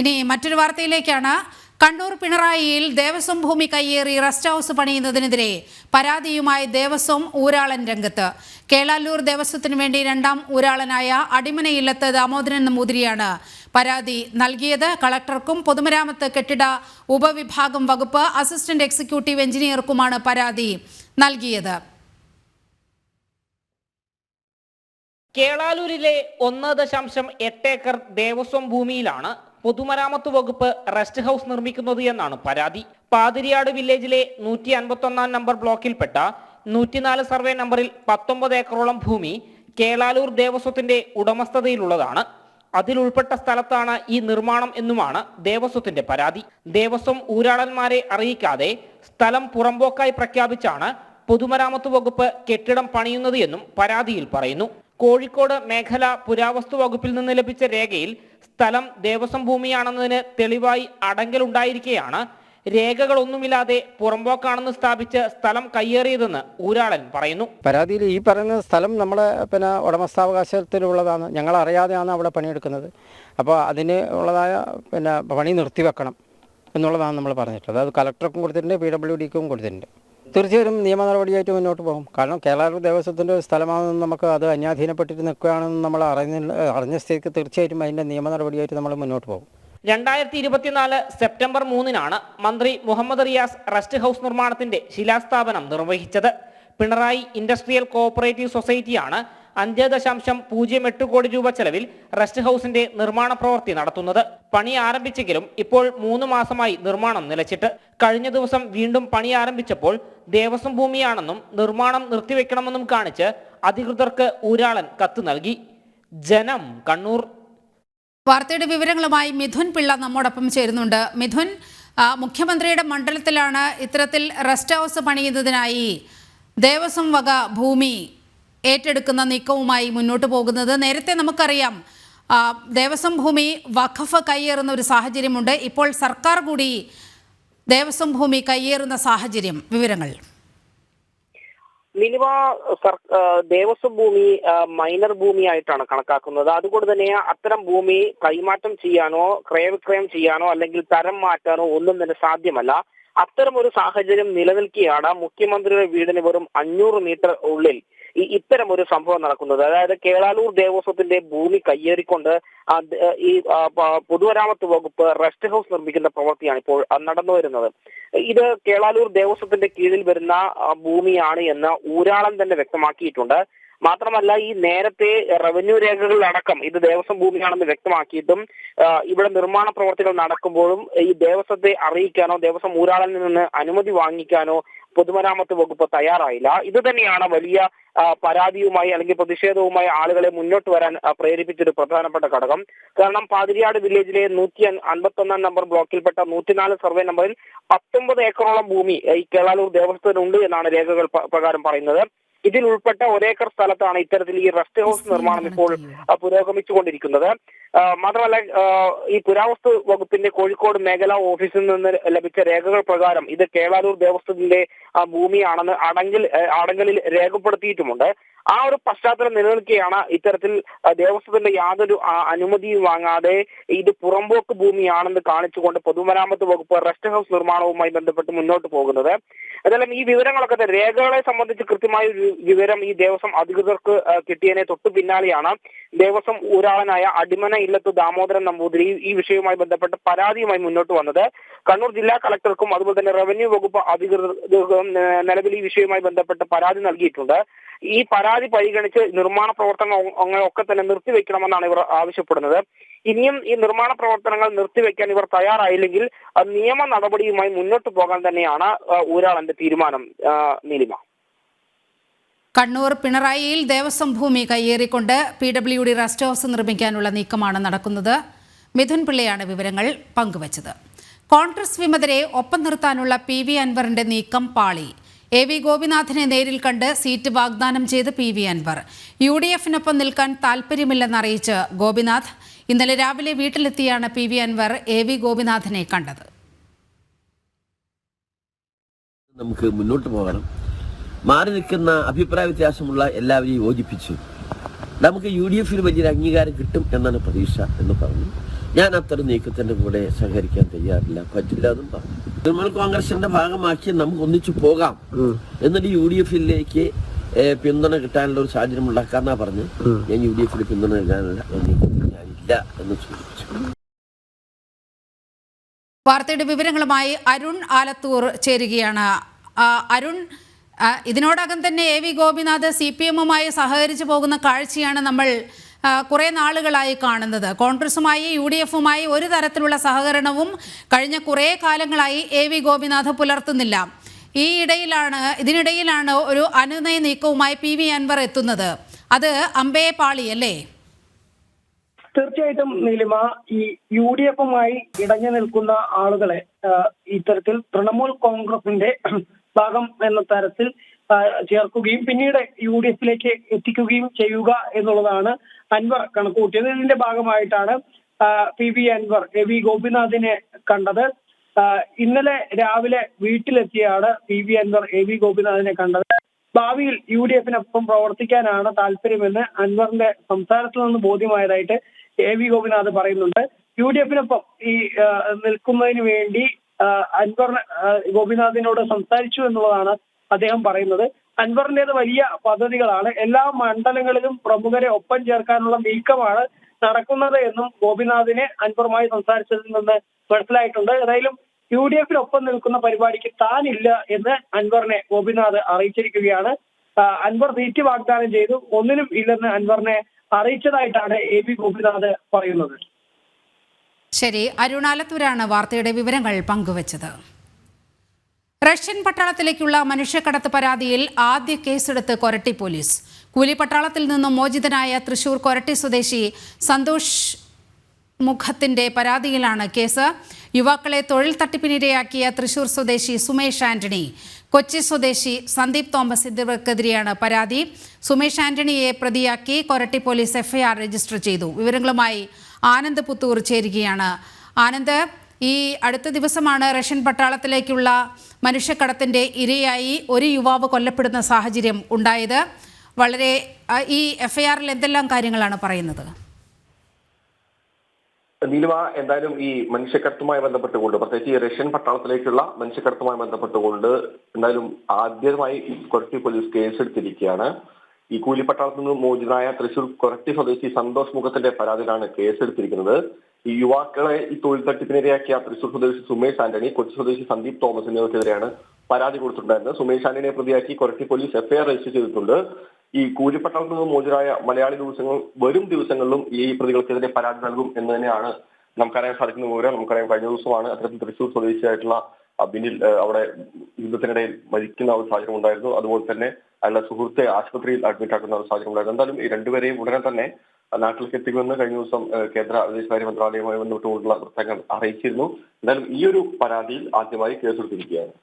ഇനി മറ്റൊരു വാർത്തയിലേക്കാണ്. കണ്ണൂർ പിണറായിയിൽ ദേവസ്വം ഭൂമി കയ്യേറി റെസ്റ്റ് ഹൗസ് പണിയുന്നതിനെതിരെ പരാതിയുമായി ദേവസ്വം ഊരാളൻ രംഗത്ത്. കേളാലൂർ ദേവസ്വത്തിനു വേണ്ടി രണ്ടാം ഊരാളനായ അടിമനയില്ലത്ത് ദാമോദരൻ നമ്പൂതിരിയാണ് പരാതി നൽകിയത്. കളക്ടർക്കും പൊതുമരാമത്ത് കെട്ടിട ഉപവിഭാഗം വകുപ്പ് അസിസ്റ്റന്റ് എക്സിക്യൂട്ടീവ് എഞ്ചിനീയർക്കുമാണ് പരാതി നൽകിയത്. കേളാലൂരിലെ 1.8 ഏക്കർ ദേവസ്വം ഭൂമിയിലാണ് പൊതുമരാമത്ത് വകുപ്പ് റെസ്റ്റ് ഹൗസ് നിർമ്മിക്കുന്നത് എന്നാണ് പരാതി. പാതിരിയാട് വില്ലേജിലെ 151 നമ്പർ ബ്ലോക്കിൽപ്പെട്ട 104 സർവേ നമ്പറിൽ 19 ഏക്കറോളം ഭൂമി കേളാലൂർ ദേവസ്വത്തിന്റെ ഉടമസ്ഥതയിലുള്ളതാണ്. അതിലുൾപ്പെട്ട സ്ഥലത്താണ് ഈ നിർമ്മാണം എന്നുമാണ് ദേവസ്വത്തിന്റെ പരാതി. ദേവസ്വം ഊരാളന്മാരെ അറിയിക്കാതെ സ്ഥലം പുറമ്പോക്കായി പ്രഖ്യാപിച്ചാണ് പൊതുമരാമത്ത് വകുപ്പ് കെട്ടിടം പണിയുന്നത് എന്നും പരാതിയിൽ പറയുന്നു. കോഴിക്കോട് മേഖല പുരാവസ്തു വകുപ്പിൽ നിന്ന് ലഭിച്ച രേഖയിൽ സ്ഥലം ദേവസ്വം ഭൂമിയാണെന്നതിന് തെളിവായി അടങ്കലുണ്ടായിരിക്കെയാണ് രേഖകളൊന്നുമില്ലാതെ പുറമ്പോക്കാണെന്ന് സ്ഥാപിച്ച് സ്ഥലം കയ്യേറിയതെന്ന് ഊരാളൻ പറയുന്നു. പരാതിയിൽ ഈ പറയുന്ന സ്ഥലം നമ്മുടെ ഉടമസ്ഥാവകാശത്തിലുള്ളതാണ്. ഞങ്ങൾ അറിയാതെയാണ് അവിടെ പണിയെടുക്കുന്നത്. അപ്പോൾ അതിന് ഉള്ളതായ പണി നിർത്തിവെക്കണം എന്നുള്ളതാണ് നമ്മൾ പറഞ്ഞിട്ടുള്ളത്. അത് കളക്ടർക്കും കൊടുത്തിട്ടുണ്ട്, PWDക്കും കൊടുത്തിട്ടുണ്ട്. തീർച്ചയായും നിയമ നടപടിയായിട്ട് മുന്നോട്ട് പോകും. കാരണം കേരള ദേവസ്വത്തിൻ്റെ സ്ഥലമാണെന്ന് നമുക്ക് അത് അന്യാധീനപ്പെട്ടിട്ട് നിൽക്കുകയാണെന്ന് നമ്മൾ അറിഞ്ഞ സ്ഥിതിക്ക് തീർച്ചയായിട്ടും അതിൻ്റെ നിയമ നടപടിയായിട്ട് നമ്മൾ മുന്നോട്ട് പോകും. 2024 സെപ്റ്റംബർ 3 മന്ത്രി മുഹമ്മദ് റിയാസ് റെസ്റ്റ് ഹൗസ് നിർമ്മാണത്തിന്റെ ശിലാസ്ഥാപനം നിർവഹിച്ചത്. പിണറായി ഇൻഡസ്ട്രിയൽ കോഓപ്പറേറ്റീവ് സൊസൈറ്റിയാണ് 5.08 കോടി രൂപ ചെലവിൽ റെസ്റ്റ് ഹൗസിന്റെ നിർമ്മാണ പ്രവൃത്തി നടത്തുന്നത്. പണി ആരംഭിച്ചെങ്കിലും ഇപ്പോൾ 3 മാസമായി നിർമ്മാണം നിലച്ചിട്ട്. കഴിഞ്ഞ ദിവസം വീണ്ടും പണി ആരംഭിച്ചപ്പോൾ ദേവസ്വം ഭൂമിയാണെന്നും നിർമ്മാണം നിർത്തിവെക്കണമെന്നും കാണിച്ച് അധികൃതർക്ക് ഊരാളൻ കത്ത് നൽകി. ജനം, കണ്ണൂർ. വാർത്തയുടെ വിവരങ്ങളുമായി മിഥുൻ പിള്ള നമ്മോടൊപ്പം ചേരുന്നുണ്ട്. മിഥുൻ, മുഖ്യമന്ത്രിയുടെ മണ്ഡലത്തിലാണ് ഇത്തരത്തിൽ റെസ്റ്റ് ഹൗസ് പണിയുന്നതിനായി ദേവസ്വം വക ഭൂമി ഏറ്റെടുക്കുന്ന നീക്കവുമായി മുന്നോട്ട് പോകുന്നത്. നേരത്തെ നമുക്കറിയാം ദേവസ്വം ഭൂമി വഖഫ് കയ്യേറുന്ന ഒരു സാഹചര്യമുണ്ട്. ഇപ്പോൾ സർക്കാർ കൂടി ദേവസ്വം ഭൂമി കയ്യേറുന്ന സാഹചര്യം, വിവരങ്ങൾ. മിനിമ ദേവസ്വം ഭൂമി മൈനർ ഭൂമിയായിട്ടാണ് കണക്കാക്കുന്നത്. അതുകൊണ്ട് തന്നെ അത്തരം ഭൂമി കൈമാറ്റം ചെയ്യാനോ ക്രയവിക്രയം ചെയ്യാനോ അല്ലെങ്കിൽ തരം മാറ്റാനോ ഒന്നും തന്നെ സാധ്യമല്ല. അത്തരം ഒരു സാഹചര്യം നിലനിൽക്കുകയാണ് മുഖ്യമന്ത്രിയുടെ വീടിന് വെറും 500 മീറ്റർ ഉള്ളിൽ ഇത്തരം ഒരു സംഭവം നടക്കുന്നത്. അതായത് കേളാലൂർ ദേവസ്വത്തിന്റെ ഭൂമി കയ്യേറിക്കൊണ്ട് ഈ പൊതുമരാമത്ത് വകുപ്പ് റെസ്റ്റ് ഹൗസ് നിർമ്മിക്കുന്ന പ്രവൃത്തിയാണ് ഇപ്പോൾ നടന്നു വരുന്നത്. ഇത് കേളാലൂർ ദേവസ്വത്തിന്റെ കീഴിൽ വരുന്ന ഭൂമിയാണ് എന്ന് ഊരാളൻ തന്നെ വ്യക്തമാക്കിയിട്ടുണ്ട്. മാത്രമല്ല, ഈ നേരത്തെ റവന്യൂ രേഖകളിലടക്കം ഇത് ദേവസ്വം ഭൂമിയാണെന്ന് വ്യക്തമാക്കിയിട്ടും ഇവിടെ നിർമ്മാണ പ്രവർത്തികൾ നടക്കുമ്പോഴും ഈ ദേവസ്വത്തെ അറിയിക്കാനോ ദേവസ്വം ഊരാളനിൽ നിന്ന് അനുമതി വാങ്ങിക്കാനോ പൊതുമരാമത്ത് വകുപ്പ് തയ്യാറായില്ല. ഇത് തന്നെയാണ് വലിയ പരാതിയുമായി അല്ലെങ്കിൽ പ്രതിഷേധവുമായി ആളുകളെ മുന്നോട്ട് വരാൻ പ്രേരിപ്പിച്ചൊരു പ്രധാനപ്പെട്ട ഘടകം. കാരണം പാതിരിയാട് വില്ലേജിലെ 151 നമ്പർ ബ്ലോക്കിൽപ്പെട്ട 104 സർവേ നമ്പറിൽ 19 ഏക്കറോളം ഭൂമി ഈ കേളാലൂർ ദേവസ്വത്തിനുണ്ട് എന്നാണ് രേഖകൾ പ്രകാരം പറയുന്നത്. ഇതിൽ ഉൾപ്പെട്ട 1 ഏക്കർ സ്ഥലത്താണ് ഇത്തരത്തിൽ ഈ റെസ്റ്റ് ഹൗസ് നിർമ്മാണം ഇപ്പോൾ പുരോഗമിച്ചുകൊണ്ടിരിക്കുന്നത്. മാത്രമല്ല, ഈ പുരാവസ്തു വകുപ്പിന്റെ കോഴിക്കോട് മേഖല ഓഫീസിൽ നിന്ന് ലഭിച്ച രേഖകൾ പ്രകാരം ഇത് കേളാലൂർ ദേവസ്വത്തിന്റെ ഭൂമിയാണെന്ന് അടങ്കലിൽ രേഖപ്പെടുത്തിയിട്ടുമുണ്ട്. ആ ഒരു പശ്ചാത്തലം നിലനിൽക്കുകയാണ് ഇത്തരത്തിൽ ദേവസ്വത്തിന്റെ യാതൊരു അനുമതിയും വാങ്ങാതെ ഇത് പുറമ്പോക്ക് ഭൂമിയാണെന്ന് കാണിച്ചുകൊണ്ട് പൊതുമരാമത്ത് വകുപ്പ് റെസ്റ്റ് ഹൗസ് നിർമ്മാണവുമായി ബന്ധപ്പെട്ട് മുന്നോട്ട് പോകുന്നത്. ഏതായാലും ഈ വിവരങ്ങളൊക്കെ രേഖകളെ സംബന്ധിച്ച് കൃത്യമായ ഒരു വിവരം ഈ ദേവസ്വം അധികൃതർക്ക് കിട്ടിയതിനെ തൊട്ടു പിന്നാലെയാണ് ദേവസ്വം ഊരാളനായ അടിമന ഇല്ലത്ത് ദാമോദരൻ നമ്പൂതിരി ഈ വിഷയവുമായി ബന്ധപ്പെട്ട് പരാതിയുമായി മുന്നോട്ട് വന്നത്. കണ്ണൂർ ജില്ലാ കളക്ടർക്കും അതുപോലെ തന്നെ റവന്യൂ വകുപ്പ് അധികൃതർക്കും നിലവിൽ ഈ വിഷയവുമായി ബന്ധപ്പെട്ട് പരാതി നൽകിയിട്ടുണ്ട്. ഈ പരാതി പരിഗണിച്ച് നിർമ്മാണ പ്രവർത്തനങ്ങളൊക്കെ തന്നെ നിർത്തിവെക്കണമെന്നാണ് ഇവർ ആവശ്യപ്പെടുന്നത്. ഇനിയും ഈ നിർമ്മാണ പ്രവർത്തനങ്ങൾ നിർത്തിവെക്കാൻ ഇവർ തയ്യാറായില്ലെങ്കിൽ നിയമ നടപടിയുമായി മുന്നോട്ട് പോകാൻ തന്നെയാണ് ഊരാളന്റെ തീരുമാനം. നീലിമ. കണ്ണൂർ പിണറായിയിൽ ദേവസ്വം ഭൂമി കയ്യേറിക്കൊണ്ട് PWD റെസ്റ്റ് ഹൗസ് നിർമ്മിക്കാനുള്ള നീക്കമാണ് നടക്കുന്നത്. മിഥുൻ പിള്ളയാണ് വിവരങ്ങൾ പങ്കുവച്ചത്. കോൺഗ്രസ് വിമതരെ ഒപ്പം നിർത്താനുള്ള PV അൻവറിന്റെ നീക്കം പാളി. AV ഗോപിനാഥിനെ നേരിൽ കണ്ട് സീറ്റ് വാഗ്ദാനം ചെയ്ത് PV അൻവർ. UDF-നൊപ്പം നിൽക്കാൻ താൽപ്പര്യമില്ലെന്നറിയിച്ച് ഗോപിനാഥ്. ഇന്നലെ രാവിലെ വീട്ടിലെത്തിയാണ് PV അൻവർ AV ഗോപിനാഥിനെ കണ്ടത്. നമുക്ക് മുന്നോട്ട് പോകണം. മാറി നിൽക്കുന്ന അഭിപ്രായ വ്യത്യാസമുള്ള എല്ലാവരെയും യോജിപ്പിച്ചു നമുക്ക് UDF-ന് വലിയൊരു അംഗീകാരം കിട്ടും എന്നാണ് പ്രതീക്ഷ എന്ന് പറഞ്ഞു. ഞാൻ അത്തരം നീക്കത്തിന്റെ കൂടെ സഹകരിക്കാൻ തയ്യാറില്ല, പറ്റില്ല എന്നും പറഞ്ഞു. തൃണമൂൽ കോൺഗ്രസിന്റെ ഭാഗമാക്കി നമുക്ക് ഒന്നിച്ചു പോകാം, എന്നിട്ട് UDF-ലേക്ക് പിന്തുണ കിട്ടാനുള്ള ഒരു സാഹചര്യം ഉണ്ടാക്കാന്നാ പറഞ്ഞ് ഞാൻ UDF-ൽ പിന്തുണ നൽകാനുള്ള ഞാനില്ല എന്ന് സൂചിപ്പിച്ചു. വാർത്തയുടെ വിവരങ്ങളുമായി അരുൺ ആലത്തൂർ ചേരുകയാണ്. അരുൺ, ഇതിനോടകം തന്നെ AV ഗോപിനാഥ് CPM-ഉമായി സഹകരിച്ചു പോകുന്ന കാഴ്ചയാണ് നമ്മൾ കുറേ നാളുകളായി കാണുന്നത്. കോൺഗ്രസുമായി UDF-ഉമായി ഒരു തരത്തിലുള്ള സഹകരണവും കഴിഞ്ഞ കുറേ കാലങ്ങളായി AV ഗോപിനാഥ് പുലർത്തുന്നില്ല. ഇതിനിടയിലാണ് ഒരു അനുനയ നീക്കവുമായി PV അൻവർ എത്തുന്നത്. അത് അമ്പയെ പാളിയല്ലേ? തീർച്ചയായിട്ടും നീലിമ, ഈ UDF-ഉമായി ഇടഞ്ഞു നിൽക്കുന്ന ആളുകളെ ഇത്തരത്തിൽ തൃണമൂൽ കോൺഗ്രസിന്റെ ഭാഗം എന്ന തരത്തിൽ ചേർക്കുകയും പിന്നീട് UDF-ലേക്ക് എത്തിക്കുകയും ചെയ്യുക എന്നുള്ളതാണ് അൻവർ കണക്കുകൂട്ടിയത്. ഇതിന്റെ ഭാഗമായിട്ടാണ് PV അൻവർ AV ഗോപിനാഥിനെ കണ്ടത്. ഇന്നലെ രാവിലെ വീട്ടിലെത്തിയാണ് PV അൻവർ AV ഗോപിനാഥിനെ കണ്ടത്. ഭാവിയിൽ UDF-നൊപ്പം പ്രവർത്തിക്കാനാണ് താല്പര്യമെന്ന് അൻവറിന്റെ സംസാരത്തിൽ നിന്ന് ബോധ്യമായതായിട്ട് AV ഗോപിനാഥ് പറയുന്നുണ്ട്. UDF-നൊപ്പം ഈ നിൽക്കുന്നതിന് വേണ്ടി അൻവർ ഗോപിനാഥിനോട് സംസാരിച്ചു എന്നുള്ളതാണ് അദ്ദേഹം പറയുന്നത്. അൻവറിന്റേത് വലിയ പദ്ധതികളാണ്, എല്ലാ മണ്ഡലങ്ങളിലും പ്രമുഖരെ ഒപ്പം ചേർക്കാനുള്ള നീക്കമാണ് നടക്കുന്നത് എന്നും ഗോപിനാഥിനെ അൻവറുമായി സംസാരിച്ചതിൽ നിന്ന് മനസ്സിലായിട്ടുണ്ട്. ഏതായാലും UDF-നൊപ്പം നിൽക്കുന്ന പരിപാടിക്ക് താനില്ല എന്ന് അൻവറിനെ ഗോപിനാഥ് അറിയിച്ചിരിക്കുകയാണ്. അൻവർ സീറ്റ് വാഗ്ദാനം ചെയ്തു, ഒന്നിനും ഇല്ലെന്ന് അൻവറിനെ അറിയിച്ചതായിട്ടാണ് AV ഗോപിനാഥ് പറയുന്നത്. ശരി, അരുണാലത്തൂരാണ് വാർത്തയുടെ വിവരങ്ങൾ പങ്കുവച്ചത്. റഷ്യൻ പട്ടാളത്തിലേക്കുള്ള മനുഷ്യക്കടത്ത് പരാതിയിൽ ആദ്യ കേസെടുത്ത് കൊരട്ടി പോലീസ്. കൂലിപ്പട്ടാളത്തിൽ നിന്നും മോചിതനായ തൃശൂർ കൊരട്ടി സ്വദേശി സന്തോഷ് മുഖത്തിന്റെ പരാതിയിലാണ് കേസ്. യുവാക്കളെ തൊഴിൽ തട്ടിപ്പിനിരയാക്കിയ തൃശൂർ സ്വദേശി സുമേഷ് ആന്റണി, കൊച്ചി സ്വദേശി സന്ദീപ് തോമസ് എന്നിവർക്കെതിരെയാണ് പരാതി. സുമേഷ് ആന്റണിയെ പ്രതിയാക്കി കൊരട്ടി പോലീസ് FIR രജിസ്റ്റർ ചെയ്തു. വിവരങ്ങളുമായി ആനന്ദ് പുത്തൂർ ചേരുകയാണ്. ആനന്ദ്, ഈ അടുത്ത ദിവസമാണ് റഷ്യൻ പട്ടാളത്തിലേക്കുള്ള മനുഷ്യക്കടത്തിന്റെ ഇരയായി ഒരു യുവാവ് കൊല്ലപ്പെടുന്ന സാഹചര്യം ഉണ്ടായത്. ഈ FIR-ൽ എന്തെല്ലാം കാര്യങ്ങളാണ് പറയുന്നത്? നീലിമ, എന്തായാലും ഈ മനുഷ്യക്കടത്തുമായി ബന്ധപ്പെട്ടുകൊണ്ട്, പ്രത്യേകിച്ച് ഈ റഷ്യൻ പട്ടാളത്തിലേക്കുള്ള മനുഷ്യക്കടത്തുമായി ബന്ധപ്പെട്ടുകൊണ്ട് എന്തായാലും ആദ്യമായി കൊരട്ടി പോലീസ് കേസെടുത്തിരിക്കുകയാണ്. ഈ കൂലിപ്പട്ടാളത്തിൽ നിന്ന് മോചിതനായ തൃശൂർ കൊരട്ടി സ്വദേശി സന്തോഷ് മുഖത്തിന്റെ പരാതിയിലാണ് കേസെടുത്തിരിക്കുന്നത്. ഈ യുവാക്കളെ ഈ തൊഴിൽ തട്ടിപ്പിനിരയാക്കിയ തൃശൂർ സ്വദേശി സുമേഷ് ആന്റണി, കൊച്ചി സ്വദേശി സന്ദീപ് തോമസ് എന്നിവർക്കെതിരെയാണ് പരാതി കൊടുത്തിട്ടുണ്ടായിരുന്നത്. സുമേഷ് ആന്റണിയെ പ്രതിയാക്കി കൊരട്ടി പോലീസ് FIR രജിസ്റ്റർ ചെയ്തിട്ടുണ്ട്. ഈ കൂലിപ്പട്ടാളത്തിൽ നിന്ന് മോചിതരായ മലയാളി വരും ദിവസങ്ങളിലും ഈ പ്രതികൾക്കെതിരെ പരാതി നൽകും എന്ന് തന്നെയാണ് നമുക്കറിയാൻ സാധിക്കുന്ന വിവരം. നമുക്കറിയാം, കഴിഞ്ഞ ദിവസമാണ് അത്തരത്തിൽ തൃശൂർ സ്വദേശിയായിട്ടുള്ള ബിനിൽ അവിടെ യുദ്ധത്തിനിടയിൽ മരിക്കുന്ന ഒരു സാഹചര്യം ഉണ്ടായിരുന്നു. അതുപോലെ തന്നെ അയാളുടെ സുഹൃത്തെ ആശുപത്രിയിൽ അഡ്മിറ്റ് ആക്കുന്ന ഒരു സാഹചര്യം ഉണ്ടായിരുന്നു. എന്തായാലും ഈ രണ്ടുപേരെയും ഉടനെ തന്നെ നാട്ടിലേക്ക് എത്തിക്കുമെന്ന് കഴിഞ്ഞ ദിവസം കേന്ദ്ര വിദേശകാര്യ മന്ത്രാലയവുമായി ബന്ധപ്പെട്ടുകൊണ്ടുള്ള വൃത്തങ്ങൾ അറിയിച്ചിരുന്നു. എന്തായാലും ഈ ഒരു പരാതിയിൽ ആദ്യമായി കേസെടുത്തിരിക്കുകയാണ്.